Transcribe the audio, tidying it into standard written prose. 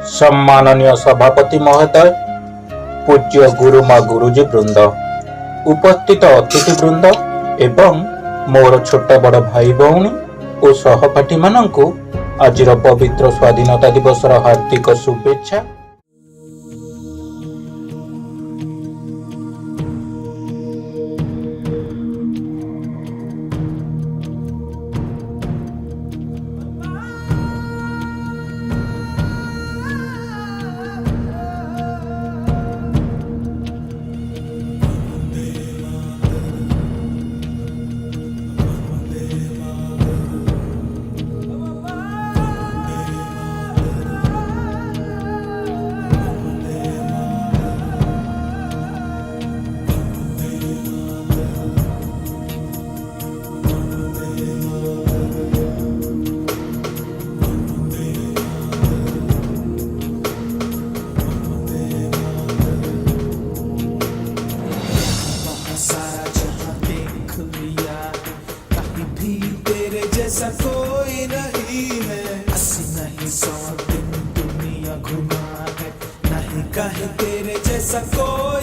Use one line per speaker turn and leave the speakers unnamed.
सम्माननीय सभापति महोदय, पूज्य गुरुमा गुरुजी वृंद, उपस्थित अतिथि वृंद एवं मोर छोट बड़ भाई भौणी और सहपाठी मानंकु आजिर पवित्र स्वाधीनता दिवस हार्दिक शुभेच्छा।
जैसा कोई नहीं है, 80 नहीं 100 दिन दुनिया घुमा है, नहीं कहीं तेरे जैसा कोई